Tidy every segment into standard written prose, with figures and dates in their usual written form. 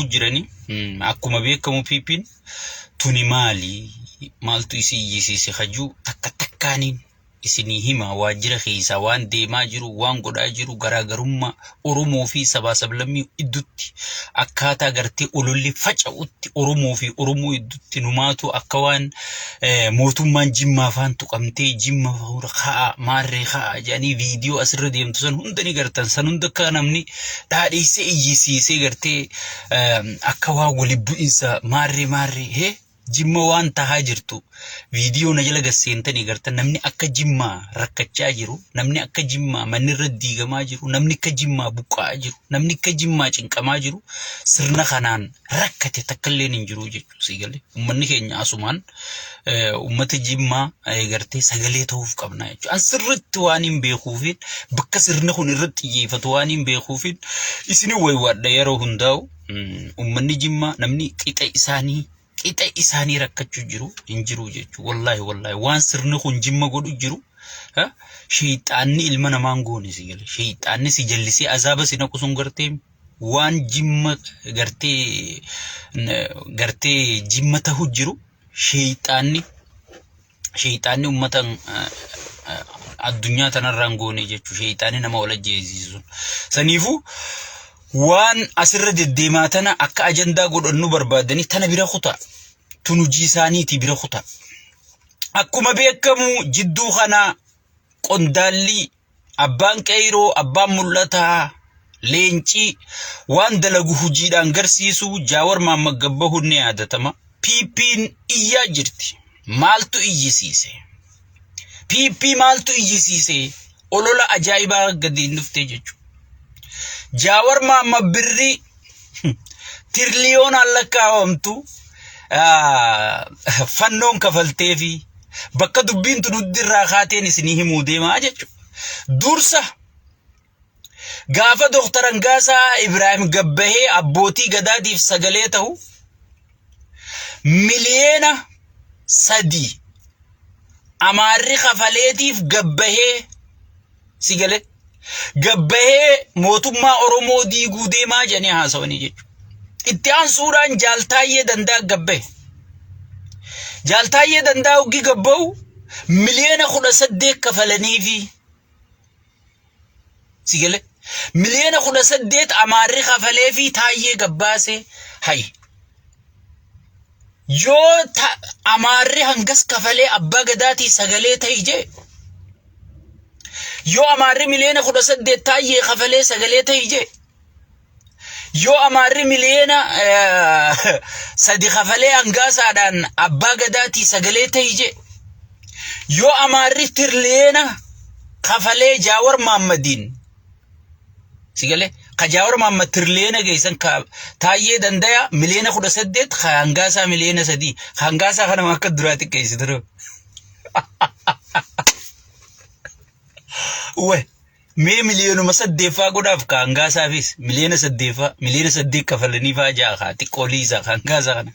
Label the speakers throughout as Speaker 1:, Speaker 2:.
Speaker 1: jirani akkuma beekamu piipin tuni maaltu isi iyyisiise hajuu takka takkaaniin isinii hima waajjira keessa waan deemaa jiru waan godhaa jiru garaagarummaa Oromoo fi sabaa sablammii idduutti akkaataa gartee ololli faca'utti Oromoo fi Oromoo idduutti numaatu akka waan mootummaan Jimmaa faan tuqamtee Jimma haa maarree haa jedhanii viidiyoo asirra deemtu san hunda ni gartan san hunda akka namni dhaadheessee iyyisiisee gartee akka waan wali bu'insa maarree Jimma waan tahaa jirtu viidiyoo na jala gaseentanii gartan namni akka Jimmaa rakkachaa jiru namni akka Jimmaa manni irra diigamaa jiru namni akka Jimmaa buqqa'aa jiru namni akka Jimmaa cinqamaa jiru sirna kanaan rakkate takkalleen hin jiru jechuudha sigalee ummanni keenya asumaan ummata Jimmaa gartee sagalee ta'uuf qabna jechuudha an sirriitti waan hin beekuufin bakka sirna kun irratti xiyyeeffatu waan hin beekuufin isin waywaadha yeroo hundaa'u ummanni Jimmaa namni qixa isaanii rakkachuu jiru hin jiru jechuudha wallahi waan sirni kun Jimma godhu jiru shayxaanni ilma namaan goone sigale shayxaanni si jallisee azaaba si naqusun gartee waan Jimma gartee Jimma ta'u jiru shayxaanni ummatan addunyaa tanarraan goone jechuudha shayxaanni nama wal ajjeesisu saniifu waan asirra deddeemaa tana akka ajandaa godhannu barbaadanii tana bira kutaa tunujii isaaniiti bira kutaa akkuma beekamu jidduu kana qondaalli abbaan qeyroo abbaan mul'ataa leencii waan dalagu hujiidhaan garsiisu Jaawar Mahammad Gabbahuu ni yaadatama piippiin iyyaa jirti maaltu iyyisiise piippii maaltu iyyisiise olola ajaa'ibaa gadi dhuftee jechuudha Jaawar Mahammad birri tiriliyoon lakkaawamtu fannoon kafaltee fi bakka dubbiin tunuddirraa kaateen isinii himuu deemaa jechuudha dursa gaafa Dr. Angaasaa Ibrahim Gabbahee abbootii gadaatiif sagalee ta'u miliyoona 3 amaarri kafaleetiif Gabbahee sigale Gabbahee mootummaa Oromoo diiguu deemaa jedhanii haasawanii jechuudha itti aansuudhaan Jaaltaayyee Danda'a Gabbahee Jaaltaayyee Danda'a ugi Gabbahu miliyoona 18 kafalaniifi sigale miliyoona 18 amaarri kafalee fi Taayyee Gabbaasee hay yoo amaarri hangas kafalee abbaa gadaatii sagalee ta'e je yoo amaarri miliyoona 18 Taayyee kafalee sagalee ta'e je yoo amaarri miliyoona 3 kafalee Angaasaadhaan abbaa gadaatii sagalee ta'e je yoo amaarri tiriliyoona kafalee Jaawar Mahammadiin sigale Jaawar Mahammad tiriliyoona geessan ka Taayyee Danda'a miliyoona 18 Angaasaa miliyoona 3 Angaasaa kana akka duraatti geessitu Uwe mee miliyoonuma 8 faa godhaaf ka Angaasaafis miliyoona 8 kafalanii faa jaa xiqqoolii isaa Angaasaa kana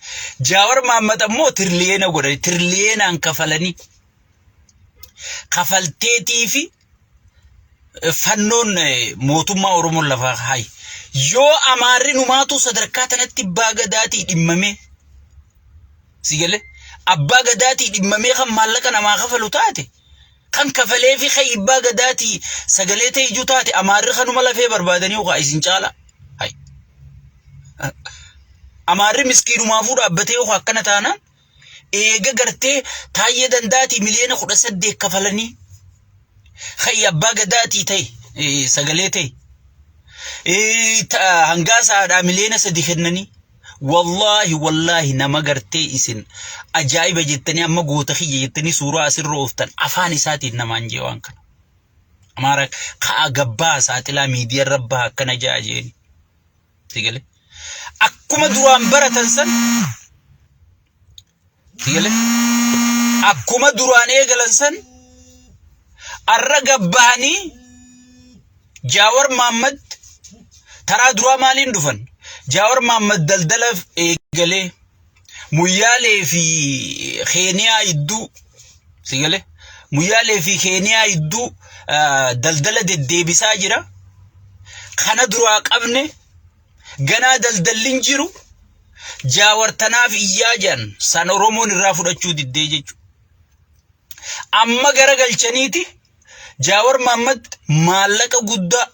Speaker 1: Jaawar Mahammad ammoo tiriliyoona godhani tiriliyoonaan kafalanii kafalteetii fi fannoon mootummaa Oromoo lafaa hay yoo amaarri numaatu sadarkaa tanatti abbaa gadaatii dhimmame sigale abbaa gadaatii dhimmame kan maallaqa namaa kafalu taate kan kafalee fi abbaa gadaatii sagalee ta'e ijuu taate amaarri kanuma lafee barbaadanii uqa isin caala hay amaarri miskiinumaafuu dhaabbatee uqa akkana taanaan eega gartee Taayyee Danda'aatii miliyoona 18 kafalanii abbaa gadaatii ta'e sagalee ta'e Angaasaadhaa miliyoona 3 kennanii wallahi nama gartee isin ajaa'iba jettanii amma goota xiyya jettanii suuraa asirra ooftan afaan isaatiin namaan jee waan kana amaara kaa gabbaa saaxilaa miidiyaa rabbaa akkana jaajeen sigale akkuma duraan baratan san sigale akkuma duraan eegalan san arra gabbaanii Jaawar Mahammad taraa duraa maaliin dhufan Jaawar Mahammad daldala eegalee muyyaalee fi Keeniyaa idduu sigale muyyaalee fi Keeniyaa idduu daldala deddeebisaa jira kana duraa qabne ganaa daldallin jiru jaawartanaaf iyyaa jan san Oromoon irraa fudhachuu diddee jechu amma garagalchaniiti Jaawar Mohammad maallaqa guddaa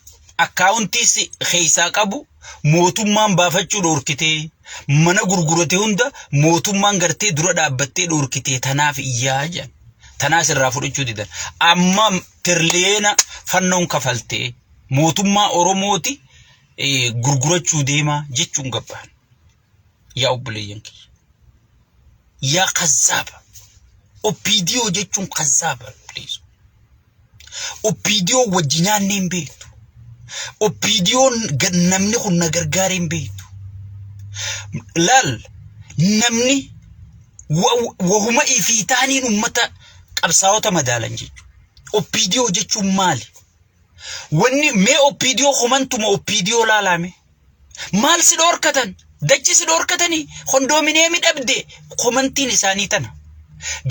Speaker 1: akkaawuntii keessaa qabu mootummaan baafachuu dhorkitee mana gurgurate hunda mootummaan gartee dura dhaabbattee dhorkitee tanaaf iyyaa jan tanaas irraa fudhachuu didan amma tirleena fannoon kafaltee mootummaa Oromooti gurgurachuu deema jechuun gabbaan yaa obboleeyyan yaa kazzaba Opidio jechuun kazzaba please Opidio wajjinaan hin beektu Opidio namni kun na gargaar hin beektu lal namni wahuma ifiitaaniin ummata qabsaa'ota madaalan jechu Opidio jechuun maali wanni mee Opidio komantuma Opidio laalame maal si dhorkatan dachi si dhorkatanii kondomineemi dhabde komantiin isaanii tana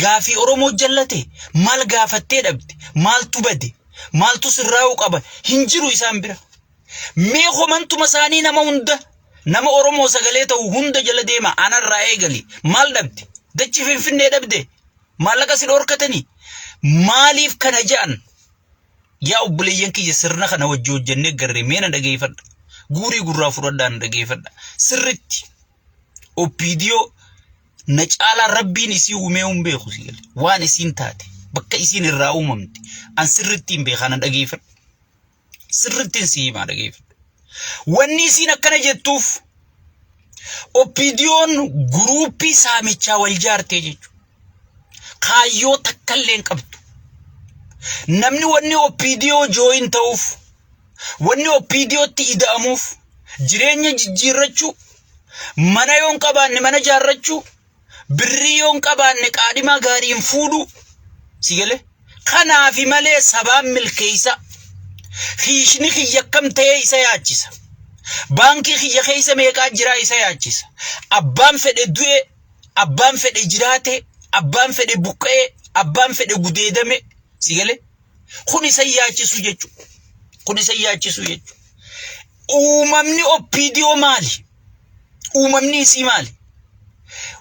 Speaker 1: Gaafi Oromoo jallate maal gaafattee dhabde maaltu bade maaltu sirraa'u qaba hinjiru isaan bira mee komantuma isaanii nama hunda nama Oromoo sagalee ta'u hunda jala deema anarraa eegali maal dhabde dachi Finfinnee dhabde maallaqa si dhorkatanii maaliif kana ja'an yaa obboleeyyan kiyya sirna kana wajji hojjennee garree meena dhageeffadha guurii gurraa fudhadhaan dhageeffadha sirritti Opidio na caala rabbiin isii uumee beeku sigale waan isiin taate bakka isiin irraa uumamte an sirrittiin beekana dhageeffadha sirrittiin si himaa dhageeffadha wanni isiin akkana jettuuf Opidioon guruupii saamichaa wal jaartee jechuudha kaayyoo takkalleen qabdu namni wanni Opidio jooyin ta'uuf wanni Opidiotti ida'amuuf jireenya jijjiirrachuu mana yoon qabaanne mana jaarrachuu birrii yoon qabaanne qaadhima gaariin fuudhu sigale kanaafi malee sabaan milkeeysa hiishni kiyya akkam ta'ee isa yaachisa baankii kiyya keessa meeqaa jiraa isa yaachisa abbaan fedhe du'e abbaan fedhe jiraate abbaan fedhe buqqee abbaan fedhe gudeedame sigale kun isa yaachisu jechu uumamni Opidio maali uumamni isii maali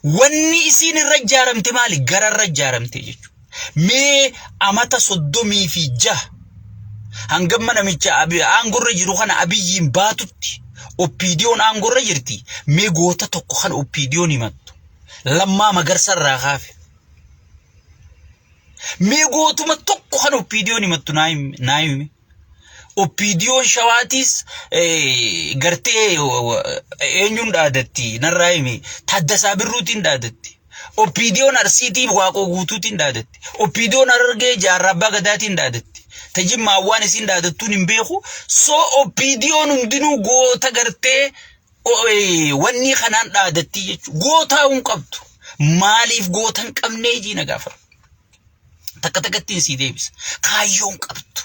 Speaker 1: wanni isiin irra jaaramte maali gararra jaaramte jechu mee amata 36 hangam namicha aangorra jiru kana abiyyiin baatutti Opidioon aangorra jirti mee goota tokko kan Opidioon himattu lammaa magarsarraa kaafe mee gootuma tokko kan Opidioon himattu naayime Opidioon shawaatis gartee eenyuun dhaadatti narraayime Taddasaa Birruutiin dhaadatti Opidioon Arsiitiif Waaqoo Guutuutiin dhaadatti Opidioon Arargee Jaarrabbaa Gadaatiin dhaadatti tajimmaa waan isiin dhaadattuun hin beeku so Opidioon hundinuu goota gartee wanni kanaan dhaadatti jechuudha gootaa hin qabdu maaliif goota hin qabnee jiina gaafa takka takkattiin si deebisa kaayyoon qabdu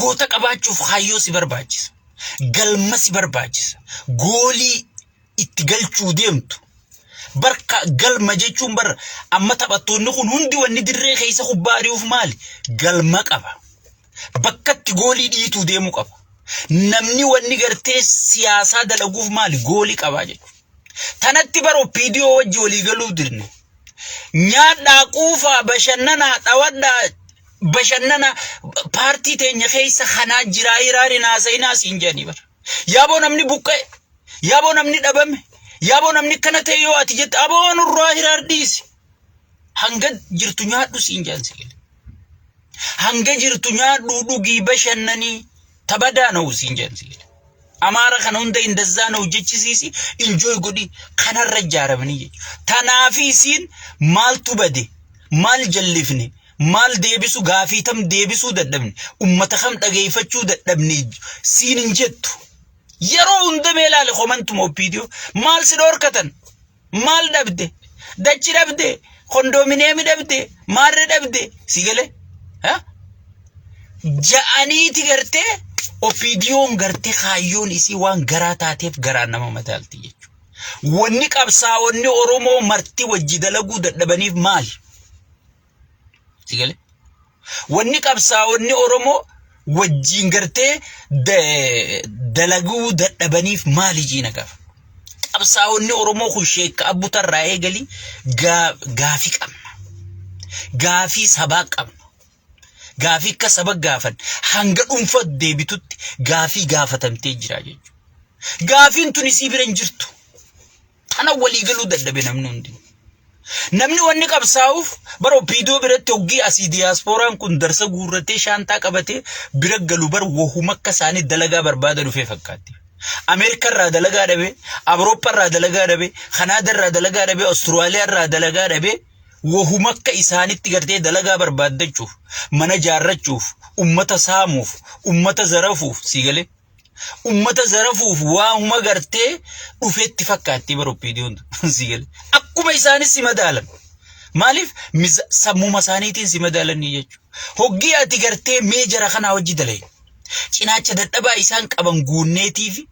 Speaker 1: goota qabaachuuf kaayyoo si barbaachisa galma si barbaachisa goolii itti galchuu deemtu barka galma jechuun bar amma taphattoonni kun hundi wanni dirree keessa kubbaa ari'uuf maali galma qaba bakkatti goolii dhiituu deemuu qaba namni wanni gartee siyaasaa dalaguuf maali goolii qaba jechuudha tanatti bar Opidio wajji walii galuu dirne nyaadhaa quufaa bashannanaa dhawadhaa bashannana paartii teenya keessa kanaa jiraa hiraari naasayinaa siin jedhanii bar yaaboo namni buqqa'e yaaboo namni dhabame yaaboo namni kana ta'e yoo ati jette aboo nurraa hiraar dhiisi hanga jirtu nyaadhu siin jaansi gale hanga jirtu nyaadhu dhugii bashannanii tabadaa na'u siin jaansi gale amaara kana hunda indazaa na'u jechisiisi enjoy godhi kanarra jaaramanii jechuudha tanaafi isiin maaltu bade maal jallifne maal deebisu gaafiitam deebisuu dadhabne ummata kam dhageeffachuu dadhabne siin hin jettu yeroo hunda meelaale komantuma Opidio maal si dhorkatan maal dhabde dachi dhabde kondomineemi dhabde maarre dhabde sigale ha ja'aniiti gartee Opidioon gartee kaayyoon isii waan garaa taateef garaa nama mataalti jechuudha wanni qabsaa'onni Oromoo marti wajji dalaguu dadhabaniif maali sigale wanni qabsaa'onni Oromoo wajjin gartee dalaguu dadhabaniif maali jiina qaba. Qabsaa'onni Oromoo kun Sheek Abuu Tarraa eegali gaafii qabna. Gaafii sabaa qabna. Gaafii akka saba gaafan hanga dhuunfaa deebitutti gaafii gaafatamtee jira jechuudha. Gaafiin tun isii bira hin jirtu. Tana walii galuu dadhabe namni hundi. Namni wanni qabsaa'uuf bara Opiidiyoo biratti hoggii asii diyaaspooraan kun darsa guurratee shaantaa qabatee bira galu bar wahuma akka isaanii dalagaa barbaada dhufee fakkaatti. Ameerikaa irraa dalagaa dhabe, Awurooppaa irraa dalagaa dhabe, Kanaadaa irraa dalagaa dhabe, Awustiraaliyaa irraa dalagaa dhabe, wahuma akka isaanitti gartee dalagaa barbaadachuuf, mana jaarrachuuf, ummata saamuuf, ummata zarafuuf siigalee. Ummata zarafuuf waahuma gartee dhufeetti fakkaatti bara Opiidiyoon siigalee. Akkuma isaanis si madaalan. Maaliif sammuma isaaniitiin si madaalanii jechuudha. Hoggii ati gartee mee jara kanaa hojii dalee. Cinaacha dadhabaa isaan qaban guunneetii fi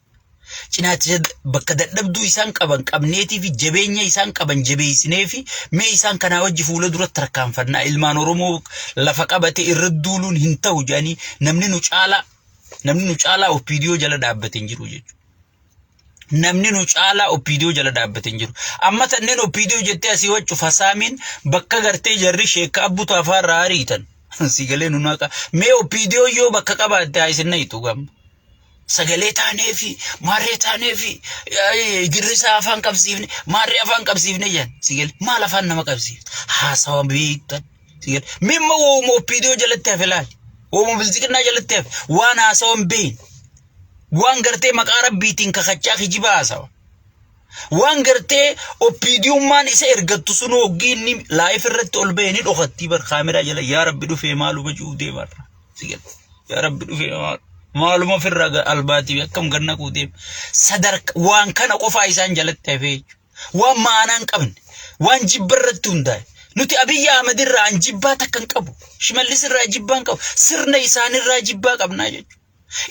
Speaker 1: cinaacha bakka dadhabduu isaan qaban qabneetii fi jabeenya isaan qaban jabeessinee fi mee isaan kanaa hojii fuula duratti tarkaanfannaa ilmaan Oromoo lafa qabate irra duuluun hin ta'u jedhanii namni nu caalaa Opiidiyoo jala dhaabbatee hin jiru jechuudha. Namni nu caalaa Opiidiyoo jala dhaabbatee hin jiru. Amma tanneen Opiidiyoo jettee asii waccu fasaamiin bakka gartee jarri Sheek Abuu Tafaarraa ariitan. Sigalee nu naqa. Mee Opiidiyoo yoo bakka qabaatte haa isin nayitu gamma. Sagalee taanee fi maarree taanee fi girrisaa afaan qabsiifne maarree afaan qabsiifne jedhan. Sigalee maal afaan nama qabsiifne? Haasawa beektan. Sigalee mimma wooma Opiidiyoo jalatti hafe laali. Wooma bilziqinaa jalatti hafe waan haasawan beeyin. Waan gartee maqaa rabbiitiin kakachaa kijiba haasawa. Waan gartee Opiidiyummaan isa ergattu sun hoggii inni laayif irratti ol ba'e ni dhokattii bar kaameraa jala yaa rabbi dhufee maaluma ji'uu deemarra. Yaa rabbi dhufee maaluma firraa albaatii akkam ganna kuu deema. Sadarka waan kana qofaa isaan jalatti hafee jechuudha. Waan maanaan qabne waan jibba irratti hundaa'e. Nuti Abiyyi Ahmed irraa jibbaa takka hin qabu. Shimallis irraa jibbaa hin qabu. Sirna isaanirraa jibbaa qabnaa jechuudha.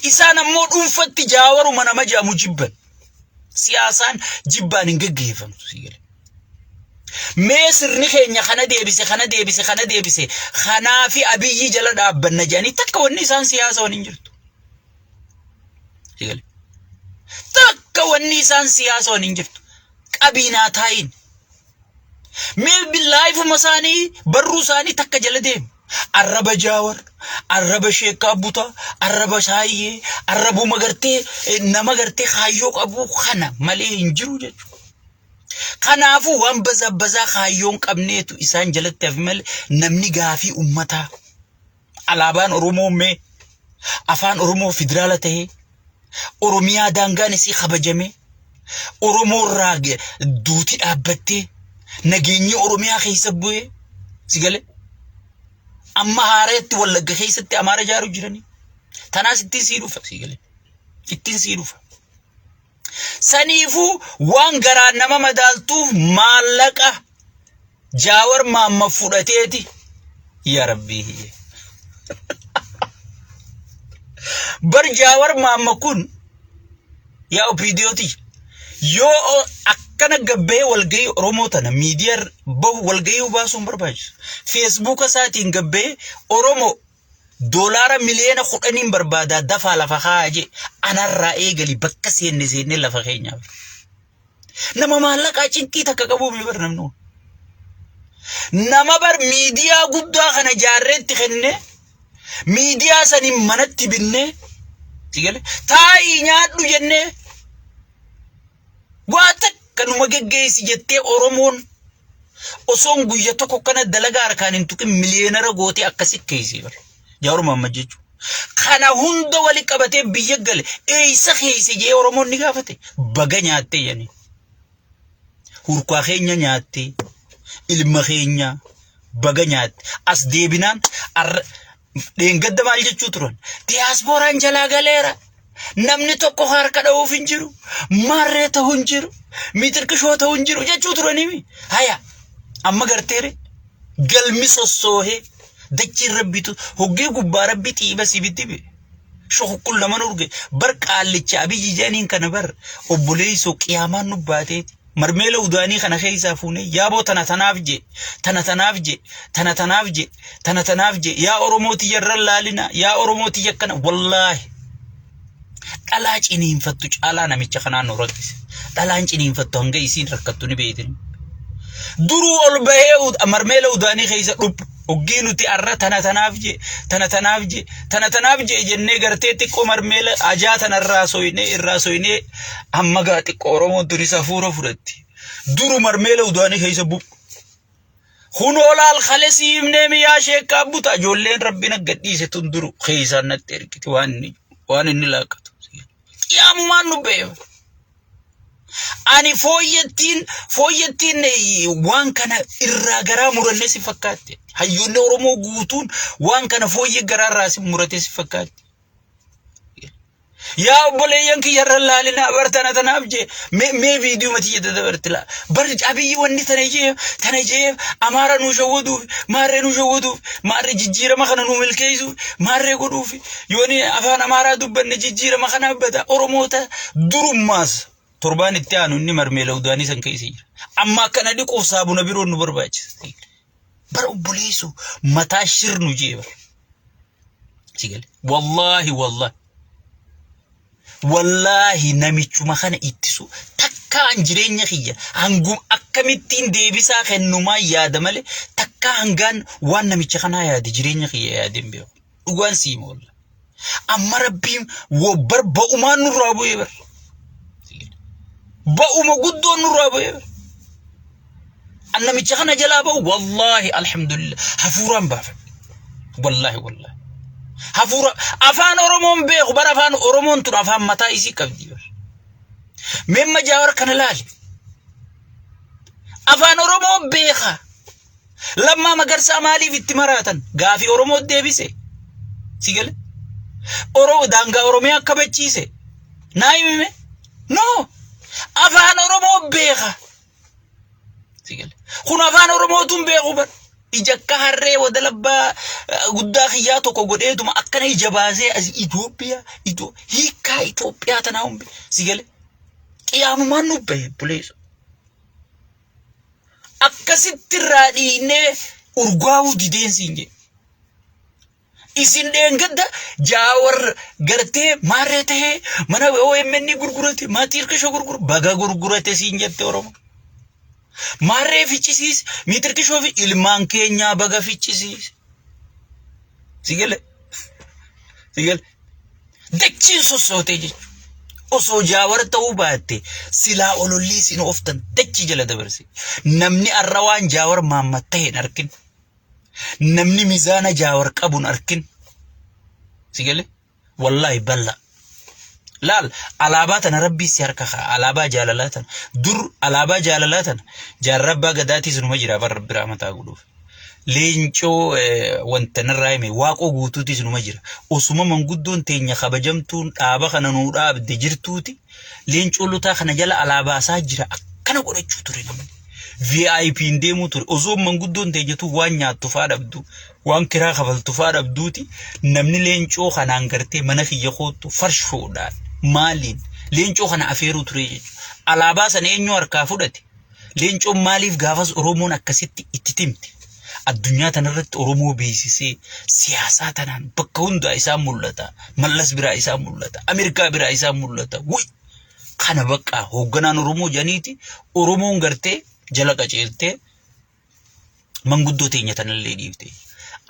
Speaker 1: Isaan ammoo dhuunfatti jaawaruma nama jaamu jibban. Siyaasaan jibbaan hin gaggeeffamtu sigalee. Mee sirni keenya kana deebise kanaa fi Abiyyi jala dhaabbanna jedhanii takka wanni isaan siyaasa waliin jirtu. Sigalee. Takka wanni isaan siyaasa waliin jirtu. Qabiinaa taayin. Mee billaayifuma isaanii barruu isaanii takka jala deemu. Arraba Jaawar, arraba Sheek Abuu, arraba Saayyee, arrabuma gartee nama gartee kaayyoo qabu kana malee hin jiru jechuudha. Kanaafuu waan bazaa kaayyoon qabneetu isaan jalatti hafi malee namni gaafii ummataa alaabaan Oromoo mee afaan Oromoo federaala ta'ee Oromiyaa daangaan isii kabajame Oromoo irraa duuti dhaabbattee nageenyi Oromiyaa keessa bu'ee sigalee. Amma haareetti Wallagga keessatti Amaara jaaru jiranii. Tanaas ittiin sii dhufa sigalee. Ittiin sii dhufa. Saniifuu waan garaan nama madaaltuuf maallaqa Jaawar Maamma fudhateeti. Yaa Rabbii. Bar Jaawar Maamma kun yaa Opiidiyooti. Yoo akkana gabbee walgayii Oromoo tana miidiyaa bahu walgayii baasuun barbaachisu. Facebook isaatiin gabbee Oromoo doolaara miliyoona 10 barbaadaa dafaa lafa kaaje anarraa eegali bakka seenne lafa keenyaaf. Nama maallaqaa cinqii takka qabu mi bar namnu. Nama bar miidiyaa guddaa kana jaarreetti kenne miidiyaa saniin manatti binne sigale taa'ii nyaadhu jennee waata kanuma geggeessi jettee Oromoon osoon guyya tokko kana dalagaa harkaan hin tuqin miliyoonara gootee akkasi keessa bar. Jaawar Maamma jechuudha. Kana hunda wali qabatee biyya gale eessa keessa jee Oromoon ni gaafate baga nyaattee yani. Hurkaa keenya nyaattee ilma keenya baga nyaatte as deebinaan dheengadda maal jechuu turan diyaaspooraan jalaa galeera. Namni tokko harka dha'uuf hin jiru. Maarree ta'uu hin jiru. Mitirqishoo ta'uu hin jiru jechuu turanii. Haya amma garteere galmi sossoohee dachii rabbitu hoggee gubbaa rabbi xiiba sibitti be. Shokukkul nama nurge bar qaallicha Abiyyi jedhaniin kana bar obboleessoo qiyaamaan nu baateeti. marmeela udaanii kana keessa fuune yaaboo tana tanaaf je yaa oromooti yarran laalina yaa oromooti yakkana wallahi dhalaa ciniinfattu caalaa namicha kanaan nu rakkise dhalaan ciniinfattu hanga isiin rakkattu ni beeytin duruu ol bahee marmeela udaanii keessa dhub oggiinuti arra tanaaf je jennee gartee xiqqoo marmeela ajaa tanarraa soyinee amma gaa xiqqoo oromoon tuni safuura fudhatti duru marmeela udaanii keessa bu hunolaal khalesiimnee miyaa sheekkaa buta ijoolleen rabbiin gadhiise tun duru keessaan natti ergiti waan inni laaqatu qiyaamumaan nu beeyo ani fooyyettiin waan kana irraa garaa muranne si fakkaatti hayyoonni oromoo guutuun waan kana fooyye garaarraa si murate si fakkaatti yaa obboleeyyan kiyyarra laalina bartana tanaaf je mee viidiyoo mati jedha dabartila bar abiyyi wanni tana jee amaara nu shawwaduuf maarree jijjiirama kana nu milkeessuuf maarree godhuuf yooni afaan amaaraa dubbanne jijjiirama kana bada oromoota durummaas torbaan itti aanu inni marmeela udaanii san keessa jira amma kana dhiquuf saabuna biroon nu barbaachisa bar obboleessu mataa shirnu jee sigale wallahi namichuma kana ittisu takkaan jireenya kiyya hangum akkamittiin deebisaa kennumaa yaada malee takkaa hangaan waan namicha kanaa yaade jireenya kiyya yaadeen beeku dhugaan siima wallahi amma rabbiin wobbar ba'umaan nurraa bu'ee bar ba'uma guddoon nurraa bu'ee bar annamicha kana jalaa ba'u wallahi alhamdulillah hafuuraan baafa wallahi hafura afaan oromoon beeku bara afaan oromoon tun afaan mataa isii qabdi memma jaawar kana laali afaan oromoon beeka lamma magarsaa maaliif itti maraatan gaafi oromoo deebise sigale daangaa oromiyaa kabachiise naayime no afaan oromoo beeka sigale kun afaan oromoo tun beeku bar ijakka harree wadalabba guddaa khiyyaa tokko godheetuma akkana ijabaasee as Itoophiyaa tanaa humbe sigale qiyaamumaan nu bahe buleessu akkasitti raadhiinee urgaawuu dideensiin je isin dheengadda jaawar gartee maarree tahee mana OMN gurgurate maatirkisho baga gurgurate siin jette oromo maarree fichisiis miitirkishoo fi ilmaan keenyaa baga fichisiis sigale dachiin sossootee jechuudha osoo jaawar ta'uu baatte silaa olollii sin oftan dachi jala dabarse namni arra waan jaawar maammatta hin arkin namni mizaana jaawar qabun arkin sigale wallahi balla laal alaabaa tana rabbii si harka alaabaa jaalalatan dur alaabaa jaalalatan jaarrabbaa gadaatis numa jira bar rabbi rahmataa godhuuf leencoo wanta narraayime waaqoo guutuutis numa jira osuma manguddoon teenya kabajamtuun dhaaba kana nuu dhaabde jirtuuti leencoo lutaa kana jala alaabaa isaa jira akkana godhachuu ture namni VIP deemuu ture osoo manguddoon teenyatu waan nyaattu faa dhabdu waan kiraa kafaltu faa dhabduuti namni leencoo kanaan gartee mana kiyya kootu farshoodhaan maaliin leencoo kana afeeruu ture jechuudha alaabaa sana eenyu harkaa fudhate leencoon maaliif gaafas oromoon akkasitti itti timte addunyaa tanarratti oromoo beeksisee siyaasaa tanaan bakka hundaa isaa mul'ata mallas biraa isaa mul'ata Ameerikaa biraa isaa mul'ata kana bakka hoogganaan oromoo janiiti oromoon gartee jala qaceeltee manguddoo teenya tanallee dhiifte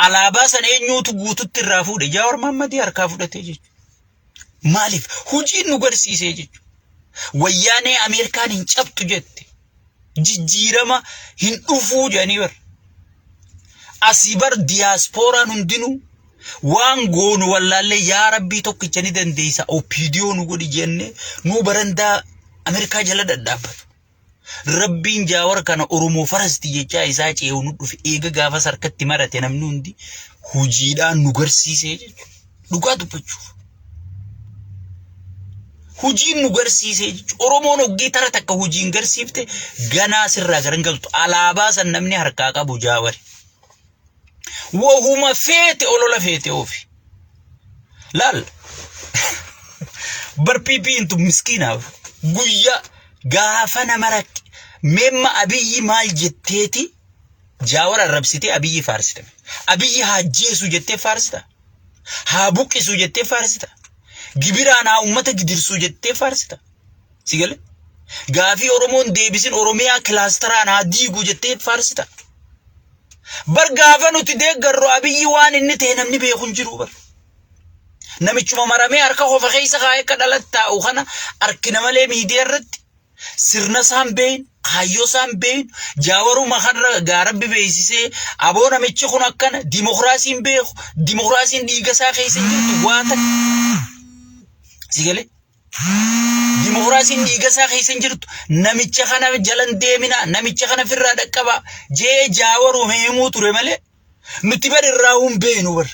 Speaker 1: alaabaa sana eenyuutu guututti irraa fuudhe Jawaar Mohammadii harkaa fudhatee jechuudha maaliif hojiin nu garsiisee jechuudha wayyaanee Ameerikaan hin cabtu jette jijjiirama hin dhufuu janii bar asibar diasporaan hundinuu waan goonu wallaalle yaa rabbii tokkicha ni dandeessa opidiyoo nu godhi jenne nu barandaa Ameerikaa jala dadhaabatu rabbiin Jawaar kana oromoo farasti jechaa isaa ceewu nu dhufe eega gaafa sarkatti marate namni hundi hojiidhaan nu garsiisee jechuudha dhugaa dubbachuuf hojiin nu garsiisee jechuudha oromoon oggii tara takka hojiin garsiifte ganaa sirraa garangaltu alaabaa san namni harkaa qabu Jawaar وهما فيت أولولا فيت أوفي لال بربي انتم مسكينة قويا قافنا مرك memma abiyyi maal jetteeti jaawar arrabsitee abiyyi faarsita abiyyi hajjeesu jettee faarsita haa buqqisu jettee faarsita gibiraan haa ummata gidirsuu jettee faarsita sigale gaafii oromoon deebisin oromiyaa kilaasteraan haa diigu jettee faarsita bar gaafa nuti deeggarru abiyyi waan inni ta'e namni beekun jiru bar namichuma maramee harka qofa keessa kaa'ee akka dhalattaa'u kana harkina malee miidiyaa irratti sirna isaan beeyin kaayyoo isaan beeyin jaawaruma kanarra gaarabbi beeksisee aboo namichi kun akkana dimokiraasiin beeku dimokiraasiin dhiiga isaa keessa jirtu waa takka sigale dimokiraasiin dhiiga isaa keessa jirtu namicha kana jalan deemina namicha kana firraa dhaqqaba jee jaawaru heemuu ture malee nuti bar irraa hun beenu bar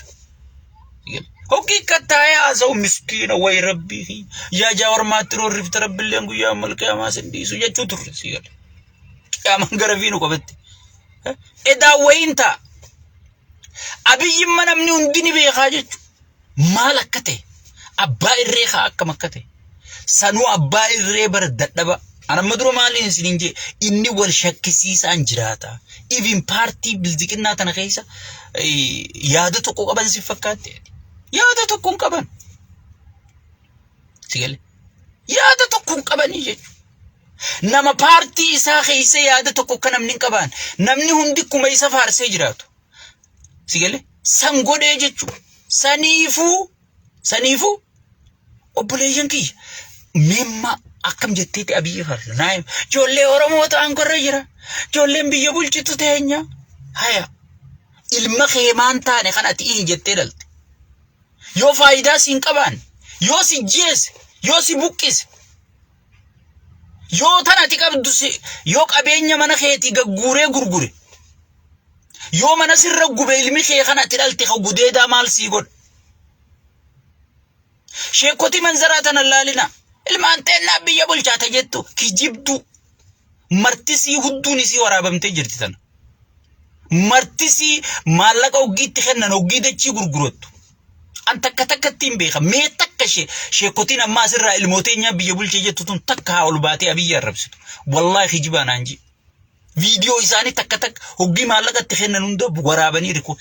Speaker 1: hoki kataya azau miskina way rabbi ya jawar matro rifta rabbil yangu ya malka ma sindi su ya chutur sigal ya mangara vino ko betti eda wayinta abiy manamni undini be khajech malakate abba irre kha akamakate sanu abba irre bar dadaba ana madro malin sininje inni wal shakkisiisa anjirata even party bilzikina tan khaysa yaada to ko qaban sifakate yaada tokkon qaban sigale yaada tokkon qabani jechu nama party isa khayse yaada tokko kanamni qaban namni hundi kuma isa faarsee jiraatu sigale sangode jechu sanifu obboleeyyan ki memma akkam jetteeti abiyyi farda naayim jolle oromoo ta'an gorra jira jolleen biyya bulchitu teenya haya ilma keemaan taane kanati in jettee dalte yo faayida sin qaban yo si jees yo si buqqis yo tanati qabdu yo qabeenya mana keeti gagguuree gurgure yo mana sirra gube ilmi kee kanati dalti gudeeda maal si god sheekoti manzaratan allaalina ilmaan teenna biyya bulchaata jettu kijibdu martisi hudduun isi waraabamtee jirti tan martisi maallaqa oggiitti kennan oggii dachii gurgurottu anta katakattiin beeka mee takka sheekotiin amma asirraa ilmooteenya biyya bulchee jettu tun takka ol baatee abiyyi arrabsitu wallahi kijibaan anji viidiyoo isaanii takka hoggii maallaqatti kennan hunda waraabanii riko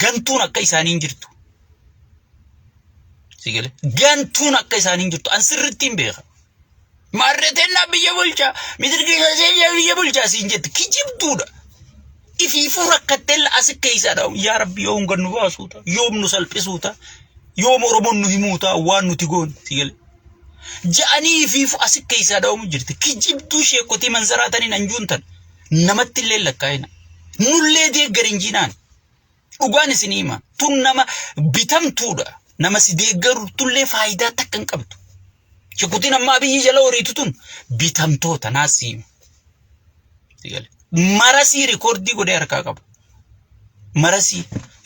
Speaker 1: gantuun akka isaaniin jirtu sigale gantuun akka isaaniin jirtu an sirrittiin beeka maarreteen biyya bulchaa midirgiisa biyya bulchaa siin jetti kijibduudha ifiifuu rakkatella asikke isaadha yaa rabbi yoom gannu baasuuta yoom nu salphisuuta yoom oromoon nu himuuta waan nuti goon sigale ja'anii ifiifuu asikke isaadha jirti kijibduu sheekotii manzaraataniin anjuuntan namatti illee lakkaa'ina nullee deeggarin jinaan dhugaan isin hima tun nama bitamtuudha nama si deeggaru tullee faayidaa takka hin qabdu sheekotiin amma biyyi jala horiitu tun bitamtoota naasii sigale marasi recordi godee harkaa qabu marasi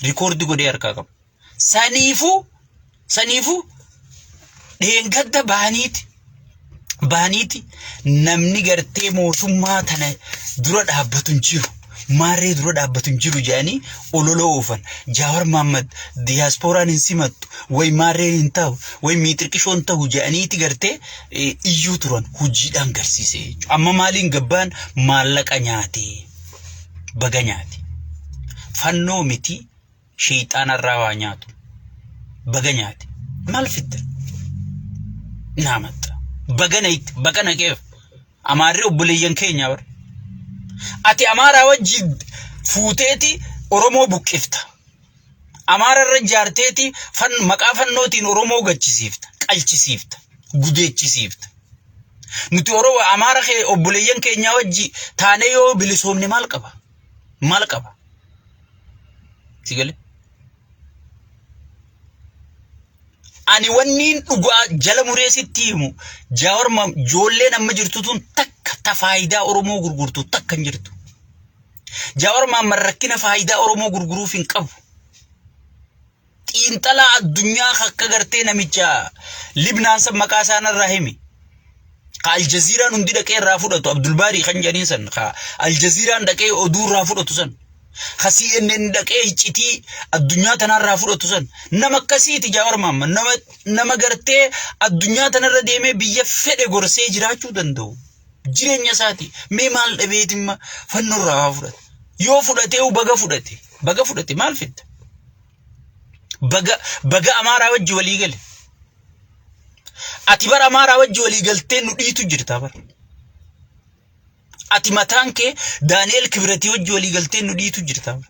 Speaker 1: recordi godee harkaa qabu saniifu dheengadda baaniiti namni gartee mootummaa tana dura dhaabbatu jiru maarree dura dhaabbatu jiru jaanii ololoo oofan Jaawar Mohammad diasporaan hin simattu way maarree hin ta'u way miitirqishoon ta'u jaaniiti gartee iyyuu turan hojiidhaan garsiise amma maaliin gabbaan maallaqa nyaate baga nyaate fannoo miti shayxaanarraa waa nyaatu baga nyaate maal fitta naamatta baga nageef amaarree obboleeyyan keenya bar ati amaaraa wajji fuuteeti oromoo buqqifta amaararra jaarteeti maqaa fannootiin oromoo gachisiifta qalchisiifta gudeechisiifta nuti oromoo amaara kee obboleeyyan keenya wajji taane yoo bilisoomne maal qaba sigale ani wanniin dhugaa jala mureesitti himu Jaawar joolleen amma jirtu tun takka faayidaa oromoo gurgurtu takka hin jirtu Jaawar rakkina faayidaa oromoo gurguruuf hin qabu xiinxalaa addunyaa akka gartee namicha Libnaan san maqaa isaanirraa himi Al Jazeeraan hundi dhaqee irraa fudhatu Abdul Bari kan jedhaniin san Al Jazeeraan dhaqee oduu irraa fudhatu san CNN dhaqee iccitii addunyaa tanarraa fudhatu san nama akkasiiti Jaawar Mohammad nama gartee addunyaa tanarra deemee biyya fedhe gorsee jiraachuu danda'u jireenya isaati mee maal dhabeetimma fannurraa fudhate yoo fudhatee baga fudhate maal fidda baga amaaraa wajji walii gale ati bara amaaraa wajji walii galtee nu dhiitu jirta bara ati mataan kee Daani'el Kibrati wajji walii galtee nu dhiitu jirta bara